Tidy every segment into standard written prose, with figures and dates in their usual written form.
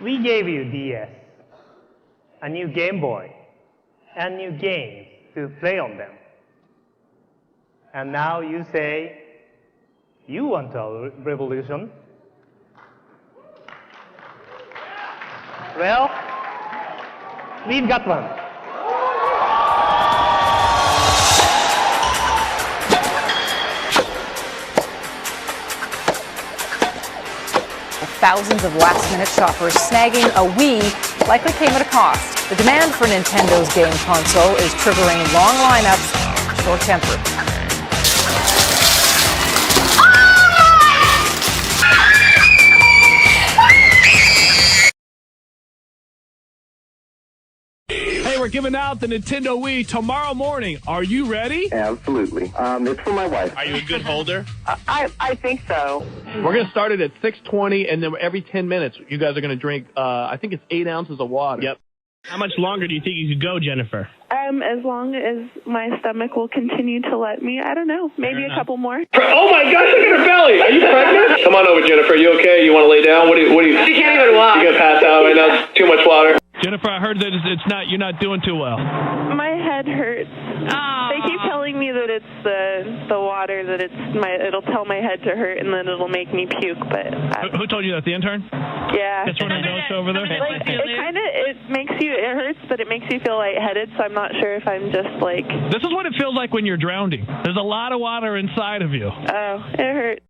We gave you DS, a new Game Boy, and new games to play on them. And now you say you want a revolution. Well, we've got one. Thousands of last-minute shoppers snagging a Wii likely came at a cost. The demand for Nintendo's game console is triggering long lineups, short-tempered. Hey, we're giving out the Nintendo Wii tomorrow morning. Are you ready? Absolutely. It's for my wife. Are you a good holder? I think so. We're going to start it at 6:20, and then every 10 minutes, you guys are going to drink, I think it's 8 ounces of water. Yep. How much longer do you think you could go, Jennifer? As long as my stomach will continue to let me. I don't know. Maybe a couple more. Oh my gosh, look at her belly. Are you pregnant? Come on over, Jennifer. You okay? You want to lay down? What do you? She can't even walk. You're going to pass out right now. It's too much water. Jennifer, I heard that you're not doing too well. My head hurts. They keep telling me that it's the water, that it'll tell my head to hurt and then it'll make me puke, but Who told you that? The intern? yeah. That's one of those over there? It hurts, but it makes you feel lightheaded, so I'm not sure if I'm just like, This is what it feels like when you're drowning. There's a lot of water inside of you. oh, it hurts.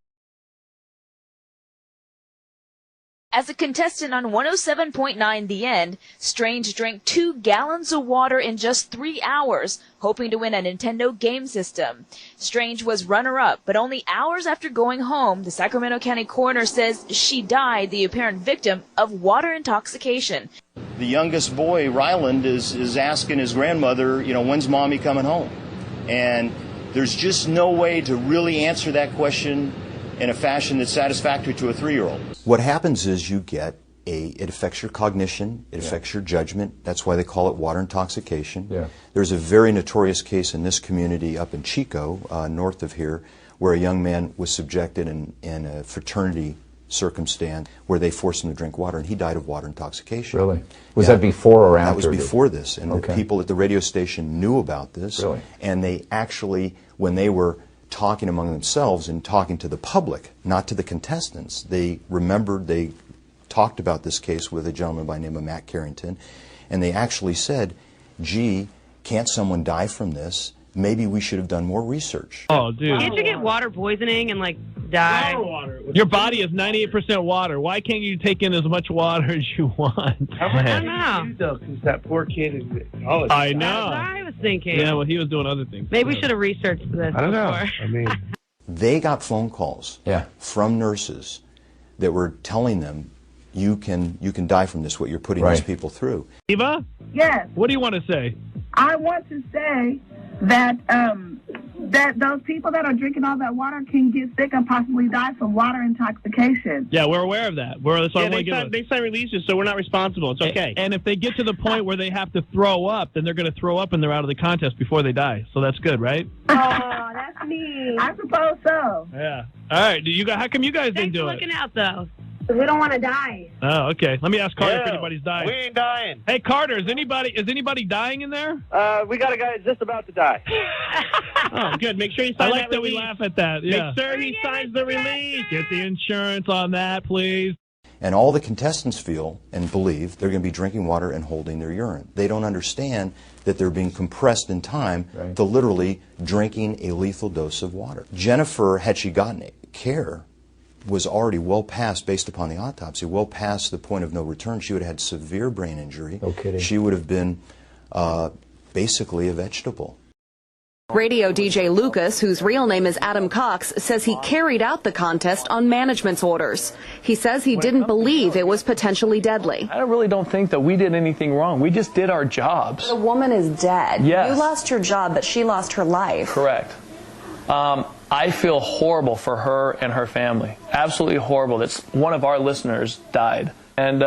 As a contestant on 107.9 The End, Strange drank 2 gallons of water in just 3 hours, hoping to win a Nintendo game system. Strange was runner-up, but only hours after going home, the Sacramento County coroner says she died the apparent victim of water intoxication. The youngest boy, Ryland, is asking his grandmother, when's Mommy coming home? And there's just no way to really answer that question in a fashion that's satisfactory to a 3-year-old. What happens is it affects your cognition, it affects your judgment. That's why they call it water intoxication. Yeah. There's a very notorious case in this community up in Chico, north of here, where a young man was subjected in a fraternity circumstance where they forced him to drink water, and he died of water intoxication. Really? Was that before or after? That was before this, and the people at the radio station knew about this. Really? And they actually, when they were talking among themselves and talking to the public, not to the contestants, they talked about this case with a gentleman by the name of Matt Carrington, and they actually said, gee, can't someone die from this? Maybe we should have done more research. Oh, dude. Can't you get water poisoning and, die? Your body is 98% water. Why can't you take in as much water as you want? I don't know. Because that poor kid is... I know. That's what I was thinking. Yeah, well, he was doing other things. Maybe we should have researched this I don't before. know. They got phone calls from nurses that were telling them, you can die from this, what you're putting these people through. Eva? Yes. What do you want to say? I want to say that that those people that are drinking all that water can get sick and possibly die from water intoxication. Yeah, we're aware of that. They sign releases, so we're not responsible. It's okay. And if they get to the point where they have to throw up, then they're going to throw up and they're out of the contest before they die. So that's good, right? Oh, that's me. I suppose so. Yeah. All right. How come you guys didn't do it? Thanks for looking out, though. We don't want to die. Oh, okay. Let me ask Carter if anybody's dying. We ain't dying. Hey, Carter, is anybody dying in there? We got a guy that's just about to die. Oh, good. Make sure you sign that we laugh at that. Yeah. Make sure he signs the release. Get the insurance on that, please. And all the contestants feel and believe they're going to be drinking water and holding their urine. They don't understand that they're being compressed in time to literally drinking a lethal dose of water. Jennifer, had she gotten care, was already well past, based upon the autopsy, well past the point of no return. She would have had severe brain injury. No kidding. She would have been basically a vegetable. Radio DJ Lucas, whose real name is Adam Cox, says he carried out the contest on management's orders. He says he didn't believe it was potentially deadly. I really don't think that we did anything wrong. We just did our jobs. The woman is dead. Yes. You lost your job, but she lost her life. Correct. I feel horrible for her and her family. Absolutely horrible that one of our listeners died. And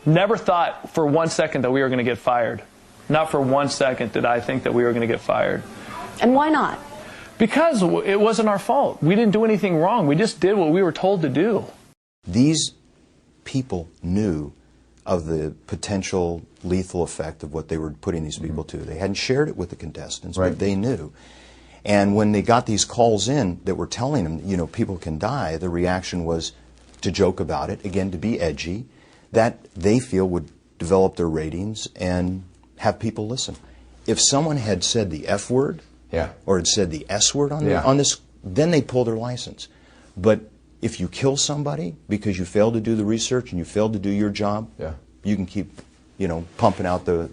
never thought for 1 second that we were going to get fired. Not for 1 second did I think that we were going to get fired. And why not? Because it wasn't our fault. We didn't do anything wrong. We just did what we were told to do. These people knew of the potential lethal effect of what they were putting these people to. They hadn't shared it with the contestants, but they knew. And when they got these calls in that were telling them, you know, people can die, the reaction was to joke about it, again, to be edgy, that they feel would develop their ratings and have people listen. If someone had said the F word, or had said the S word on, on this, then they'd pull their license. But if you kill somebody because you failed to do the research and you failed to do your job, you can keep, you know, pumping out the